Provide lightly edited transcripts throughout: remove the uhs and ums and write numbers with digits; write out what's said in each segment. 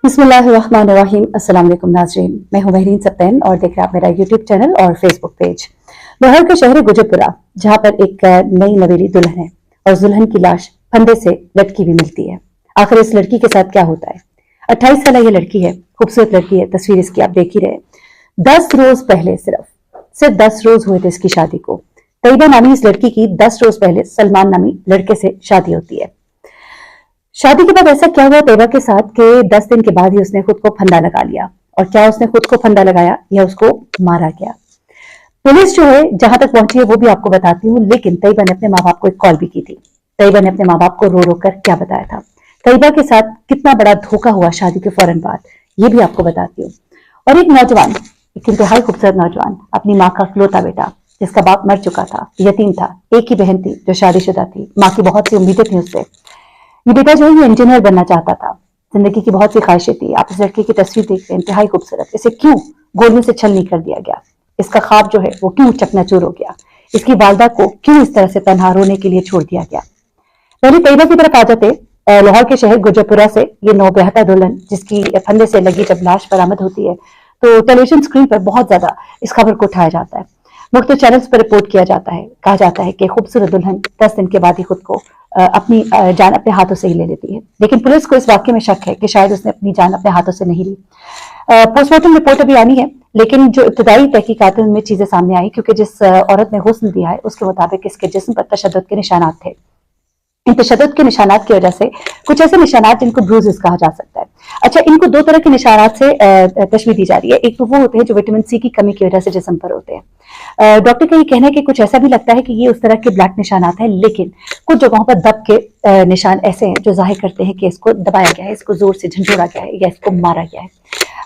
बिस्मिल्लाहिर्रहमानिर्रहीम। अस्सलाम वालेकुम नाज़रीन, मैं हूं महरीन सप्तैन और देख रहे हैं आप मेरा यूट्यूब चैनल और फेसबुक पेज। लाहौर के शहर गुजरपुरा, जहां पर एक नई नवेली दुल्हन है और उस दुल्हन की लाश फंदे से लटकी भी मिलती है। आखिर इस लड़की के साथ क्या होता है? 28 साल ये लड़की है, खूबसूरत लड़की है, तस्वीर इसकी आप देख ही रहे। 10 रोज पहले सिर्फ 10 रोज हुए थे इसकी शादी को। तैयबा नामी इस लड़की की 10 रोज पहले सलमान नामी लड़के से शादी होती है। शादी के बाद ऐसा क्या हुआ तैयबा के साथ कि 10 दिन के बाद ही उसने खुद को फंदा लगा लिया। और क्या उसने खुद को फंदा लगाया या उसको मारा गया? पुलिस जो है जहां तक पहुंची है वो भी आपको बताती हूँ, लेकिन तैयबा ने अपने माँ बाप को एक कॉल भी की थी। तैयबा ने अपने माँ बाप को रो रो कर क्या बताया था, तैयबा के साथ कितना बड़ा धोखा हुआ शादी के फौरन बाद, ये भी आपको बताती हूँ। और एक नौजवान, एक इंतहाई खूबसूरत नौजवान, अपनी माँ का इकलौता बेटा, जिसका बाप मर चुका था, यतीम था, एक ही बहन थी जो शादीशुदा थी, माँ की बहुत सी उम्मीदें थी उससे। ये बेटा जो है ये इंजीनियर बनना चाहता था, जिंदगी की बहुत सी ख्वाहिशें थी। आप इस लड़की की तस्वीर देख रहे हैं, इंतहाई खूबसूरत। इसे क्यों गोलियों से छल नहीं कर दिया गया? इसका ख्वाब जो है वो क्यों चकनाचूर हो गया? इसकी वालदा को क्यों इस तरह से तन्हा रोने के लिए छोड़ दिया गया? पहले तैयबा की तरफ आ जाते। लाहौर के शहर गुजरपुरा से ये नौब्याहता दुल्हन, जिसकी फंदे से लगी जब लाश बरामद होती है तो टेलीविजन स्क्रीन पर बहुत ज्यादा इस खबर को उठाया जाता है, मुख्तलिफ चैनल्स पर रिपोर्ट किया जाता है। कहा जाता है कि खूबसूरत दुल्हन 10 दिन के बाद ही खुद को अपनी जान अपने हाथों से ही ले लेती है। लेकिन पुलिस को इस वाक्य में शक है कि शायद उसने अपनी जान अपने हाथों से नहीं ली। पोस्टमार्टम रिपोर्ट अभी आनी है, लेकिन जो इब्तदाई तहकीकात में चीजें सामने आई, क्योंकि जिस औरत ने गुस्ल दिया है उसके मुताबिक इसके जिस्म पर तशद्दुद के निशानात थे। इन तशद्दुद के निशानात की वजह से कुछ ऐसे निशानात जिनको ब्रूजेस कहा जा सकता है। अच्छा, इनको दो तरह के निशानात से तशबीह दी जा रही है। एक तो वो होते हैं जो विटामिन सी की कमी की वजह से जिस्म पर होते हैं। डॉक्टर का ये कहना है कि कुछ ऐसा भी लगता है कि ये उस तरह के ब्लैक निशानात हैं, लेकिन कुछ जगहों पर दब के निशान ऐसे हैं जो जाहिर करते हैं कि इसको दबाया गया है, इसको जोर से झंझोड़ा गया है या इसको मारा गया है।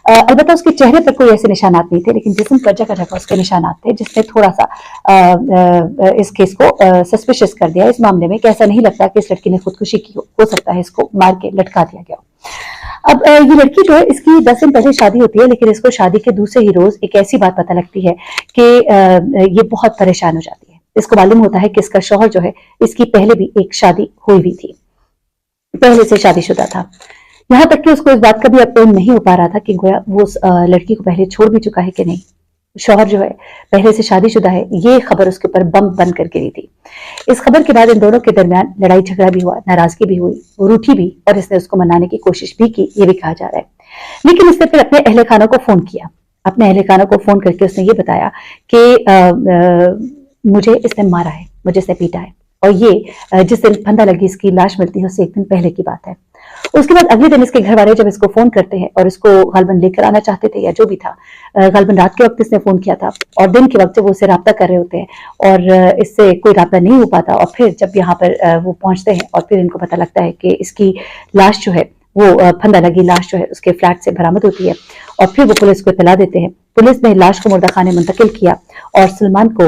अलबत्ता उसके चेहरे पर कोई ऐसे निशानात नहीं थे, लेकिन जिस्म पर जगह जगह उसके निशानात थे, जिसने थोड़ा सा इस केस को सस्पिशियस कर दिया इस मामले में कि ऐसा नहीं लगता कि इस लड़की ने खुदकुशी की हो सकता है इसको मार के लटका दिया गया। अब ये लड़की जो है इसकी 10 दिन पहले शादी होती है, लेकिन इसको शादी के दूसरे ही रोज एक ऐसी बात पता लगती है कि ये बहुत परेशान हो जाती है। इसको मालूम होता है कि इसका शौहर जो है इसकी पहले भी एक शादी हुई भी थी, पहले से शादीशुदा था। यहाँ तक कि उसको इस बात का भी यकीन नहीं हो पा रहा था कि गोया वो उस लड़की को पहले छोड़ भी चुका है कि नहीं। शौहर जो है पहले से शादीशुदा है, ये खबर उसके ऊपर बम बन कर गिरी थी। इस खबर के बाद इन दोनों के दरमियान लड़ाई झगड़ा भी हुआ, नाराजगी भी हुई, वो रूठी भी और इसने उसको मनाने की कोशिश भी की, ये भी कहा जा रहा है। लेकिन इसने फिर अपने अहले खाना को फोन किया। अपने अहले खाना को फोन करके उसने ये बताया कि मुझे इसने मारा है, मुझे इसने पीटा है, और ये जिस दिन फंदा लगी इसकी लाश मिलती है उससे एक दिन पहले की बात है। उसके बाद अगले दिन इसके घर वाले जब इसको फोन करते हैं और इसको गालबन लेकर आना चाहते थे या जो भी था, गालबन रात के वक्त इसने फोन किया था और दिन के वक्त जब वो उससे राब्ता कर रहे होते हैं और इससे कोई राब्ता नहीं हो पाता, और फिर जब यहाँ पर वो पहुंचते हैं और फिर इनको पता लगता है कि इसकी लाश जो है वो फंदा लगी लाश जो है उसके फ्लैट से बरामद होती है, और फिर वो पुलिस को इत्तला देते हैं। पुलिस ने लाश को मुर्दाखाने मुंतकिल किया और सलमान को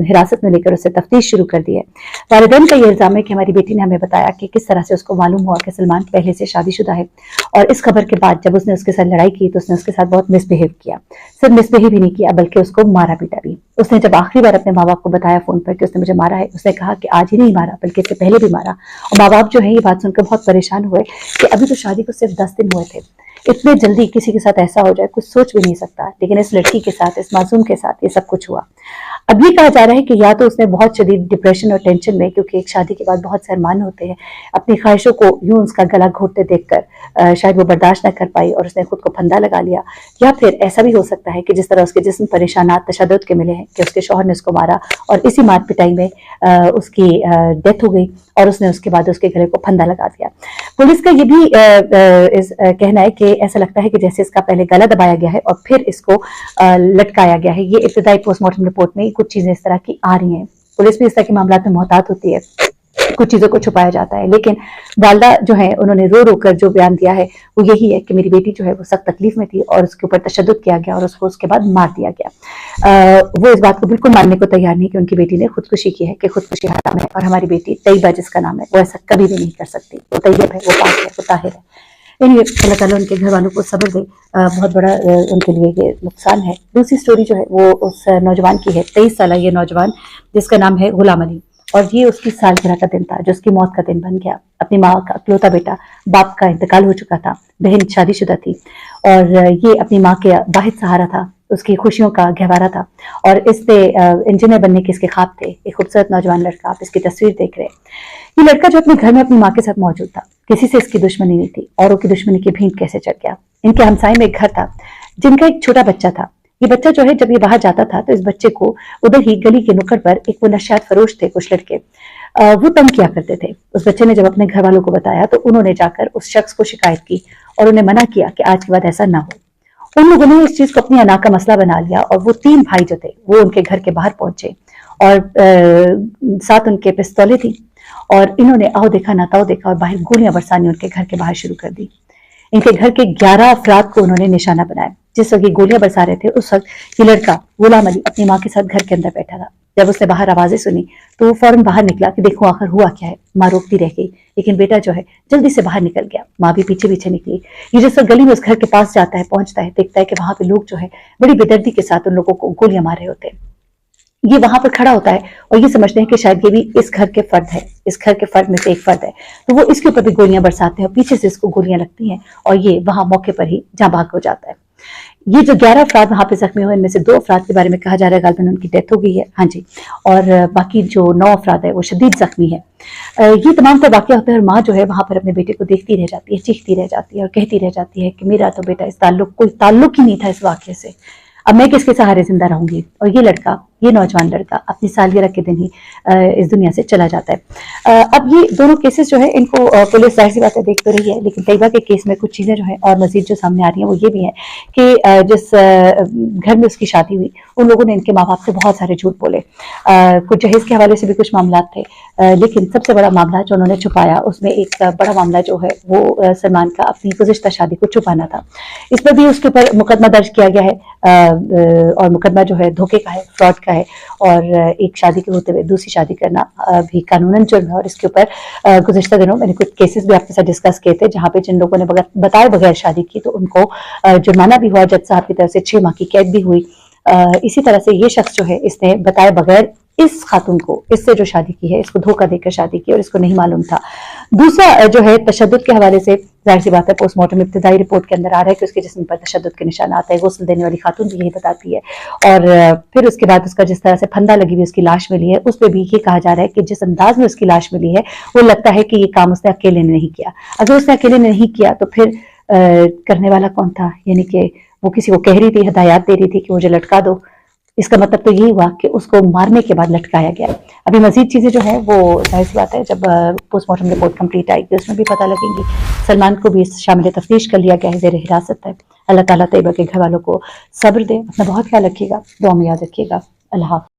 हिरासत में लेकर उससे तफ्तीश शुरू कर दी है। वालिदैन का ये इल्जाम है कि हमारी बेटी ने हमें बताया कि किस तरह से उसको मालूम हुआ कि सलमान पहले से शादीशुदा है, और इस खबर के बाद जब उसने उसके साथ लड़ाई की तो उसने उसके साथ बहुत मिसबिहेव किया। सिर्फ मिसबिहेव ही नहीं किया बल्कि उसको मारा पीटा भी। उसने जब आखिरी बार अपने माँ बाप को बताया फोन पर कि उसने मुझे मारा है, उसने कहा कि आज ही नहीं मारा बल्कि इससे पहले भी मारा। और माँ बाप जो है ये बात सुनकर बहुत परेशान हुए कि अभी तो शादी को सिर्फ 10 दिन हुए थे, इतने जल्दी किसी के साथ ऐसा हो जाए कुछ सोच भी नहीं सकता। लेकिन इस लड़की के साथ, इस मासूम के साथ ये सब कुछ हुआ। अब ये कहा जा रहा है कि या तो उसने बहुत शदीद डिप्रेशन और टेंशन में, क्योंकि एक शादी के बाद बहुत से अरमान होते हैं, अपनी ख्वाहिशों को यूं उसका गला घोटते देखकर शायद वो बर्दाश्त न कर पाई और उसने खुद को फंदा लगा लिया। या फिर ऐसा भी हो सकता है कि जिस तरह उसके जिस्म परेशानात तशद्दुद के मिले हैं कि उसके शौहर ने उसको मारा और इसी मार पिटाई में उसकी डेथ हो गई और उसने उसके बाद उसके गले को फंदा लगा दिया। पुलिस का ये भी कहना है कि ऐसा लगता है कि जैसे इसका पहले गला दबाया गया है और फिर इसको लटकाया गया है। ये इब्तदाई पोस्टमार्टम रिपोर्ट में कुछ चीजें इस तरह की आ रही हैं। पुलिस भी इस तरह के मामला में मोहतात होती है, कुछ चीजों को छुपाया जाता है। लेकिन वालदा जो है उन्होंने रो रो कर जो बयान दिया है वो यही है कि मेरी बेटी जो है वो सख्त तकलीफ में थी और उसके ऊपर तशद्दुद किया गया और उसको उसके बाद मार दिया गया। वो इस बात को बिल्कुल मानने को तैयार नहीं कि उनकी बेटी ने खुदकुशी की है, कि खुदकुशी हराम है और हमारी बेटी तैयबा जिसका नाम है वो ऐसा कभी भी नहीं कर सकती। वो तैयब है, वो पाक है, वो ताहिर है। अल्लाह ताला उनके घर वालों को सब्र दे। बहुत बड़ा उनके लिए ये नुकसान है। दूसरी स्टोरी जो है वो उस नौजवान की है, 23 साल ये नौजवान जिसका नाम है गुलाम अली। اور یہ اس کی سالگرہ کا دن تھا جو اس کی موت کا دن بن گیا. اپنی ماں کا اکلوتا بیٹا، باپ کا انتقال ہو چکا تھا، بہن شادی شدہ تھی اور یہ اپنی ماں کے واحد سہارا تھا، اس کی خوشیوں کا گہوارہ تھا. اور اس نے انجینئر بننے کے اس کے خواب تھے. ایک خوبصورت نوجوان لڑکا، آپ اس کی تصویر دیکھ رہے ہیں. یہ لڑکا جو اپنے گھر میں اپنی ماں کے ساتھ موجود تھا، کسی سے اس کی دشمنی نہیں تھی. اوروں کی دشمنی کی بھینٹ کیسے چڑھ گیا. ان کے ہمسائے میں ایک گھر تھا جن کا ایک چھوٹا بچہ تھا. یہ بچہ جو ہے جب یہ باہر جاتا تھا تو اس بچے کو ادھر ہی گلی کے نکڑ پر ایک وہ نشیات فروش تھے کچھ لڑکے، وہ تنگ کیا کرتے تھے. اس بچے نے جب اپنے گھر والوں کو بتایا تو انہوں نے جا کر اس شخص کو شکایت کی اور انہیں منع کیا کہ آج کے بعد ایسا نہ ہو. ان لوگوں نے اس چیز کو اپنی انا کا مسئلہ بنا لیا اور وہ 3 بھائی جو تھے وہ ان کے گھر کے باہر پہنچے اور ساتھ ان کے پستولیں تھی اور انہوں نے آؤ دیکھا نہ تاؤ دیکھا اور باہر گولیاں برسانی ان کے گھر کے باہر شروع کر دی. ان کے گھر کے 11 افراد کو انہوں نے نشانہ بنایا. جس وقت یہ گولیاں برسا رہے تھے اس وقت یہ لڑکا غلام علی اپنی ماں کے ساتھ گھر کے اندر بیٹھا تھا. جب اس نے باہر آوازیں سنی تو وہ فوراً باہر نکلا کہ دیکھو آخر ہوا کیا ہے. ماں روکتی رہ گئی لیکن بیٹا جو ہے جلدی سے باہر نکل گیا. ماں بھی پیچھے پیچھے نکلی. یہ جس وقت گلی میں اس گھر کے پاس جاتا ہے، پہنچتا ہے، دیکھتا ہے کہ وہاں پہ لوگ جو ہے بڑی بے دردی کے ساتھ ان لوگوں کو گولیاں مار رہے ہوتے ہیں. یہ وہاں پر کھڑا ہوتا ہے اور یہ سمجھتے ہیں کہ شاید یہ بھی اس گھر کے فرد ہے، اس گھر کے فرد میں سے ایک فرد ہے. تو وہ اس کے اوپر بھی گولیاں برساتے ہیں اور پیچھے سے اس کو گولیاں لگتی ہیں اور یہ وہاں موقع پر ہی جاں بحق ہو جاتا ہے. یہ جو 11 افراد وہاں پہ زخمی ہوئے ان میں سے 2 افراد کے بارے میں کہا جا رہا ہے غالباً ان کی ڈیتھ ہو گئی ہے. ہاں جی. اور باقی جو 9 افراد ہے وہ شدید زخمی ہے. یہ تمام تر واقعہ ہوتا ہے اور ماں جو ہے وہاں پر اپنے بیٹے کو دیکھتی رہ جاتی ہے، چیختی رہ جاتی ہے اور کہتی رہ جاتی ہے کہ میرا تو بیٹا اس کوئی تعلق ہی نہیں تھا اس واقعے سے. اب میں کس کے سہارے زندہ رہوں گی. اور یہ لڑکا، یہ نوجوان لڑکا اپنی سالگرہ کے دن ہی اس دنیا سے چلا جاتا ہے. اب یہ دونوں کیسز جو ہے ان کو پولیس ظاہر سی بات ہے دیکھ تو رہی ہے، لیکن طیبہ کے کیس میں کچھ چیزیں جو ہیں اور مزید جو سامنے آ رہی ہیں وہ یہ بھی ہیں کہ جس گھر میں اس کی شادی ہوئی ان لوگوں نے ان کے ماں باپ سے بہت سارے جھوٹ بولے. کچھ جہیز کے حوالے سے بھی کچھ معاملات تھے، لیکن سب سے بڑا معاملہ جو انہوں نے چھپایا اس میں ایک بڑا معاملہ جو ہے وہ سلمان کا اپنی گزشتہ شادی کو چھپانا تھا. اس پر بھی اس کے اوپر مقدمہ درج کیا گیا ہے اور مقدمہ جو ہے دھوکے کا ہے، فراڈ کا ہے. اور ایک شادی کے ہوتے ہوئے دوسری شادی کرنا بھی قانوناً جرم ہے. اور اس کے اوپر گزشتہ دنوں میں نے کچھ کیسز بھی آپ کے ساتھ ڈسکس کیے تھے جہاں پہ جن لوگوں نے بتائے بغیر شادی کی تو ان کو جرمانہ بھی ہوا، جج صاحب کی طرف سے 6 ماہ کی قید بھی ہوئی. اسی طرح سے یہ شخص جو ہے اس نے بتائے بغیر اس خاتون کو، اس سے جو شادی کی ہے، اس کو دھوکہ دے کر شادی کی اور اس کو نہیں معلوم تھا. دوسرا جو ہے تشدد کے حوالے سے ظاہر سی بات ہے پوسٹ مارٹم ابتدائی رپورٹ کے اندر آ رہا ہے کہ اس کے جسم پر تشدد کے نشانات ہیں. غسل دینے والی خاتون بھی یہی بتاتی ہے. اور پھر اس کے بعد اس کا جس طرح سے پھندا لگی ہوئی اس کی لاش ملی ہے اس پہ بھی یہ کہا جا رہا ہے کہ جس انداز میں اس کی لاش ملی ہے وہ لگتا ہے کہ یہ کام اس نے اکیلے نے نہیں کیا. اگر اس نے اکیلے نے نہیں کیا تو پھر کرنے والا کون تھا؟ یعنی کہ وہ کسی کو کہہ رہی تھی، ہدایات دے رہی تھی کہ مجھے لٹکا دو. اس کا مطلب تو یہی ہوا کہ اس کو مارنے کے بعد لٹکایا گیا. ابھی مزید چیزیں جو ہیں وہ ظاہر سی بات ہے جب پوسٹ مارٹم رپورٹ کمپلیٹ آئے گی اس میں بھی پتہ لگیں گی. سلمان کو بھی شامل تفتیش کر لیا گیا ہے، زیر حراست ہے. اللہ تعالیٰ طیبہ کے گھر والوں کو صبر دے. اپنا بہت خیال رکھیے گا، دعا میں یاد رکھیے گا. اللہ حافظ.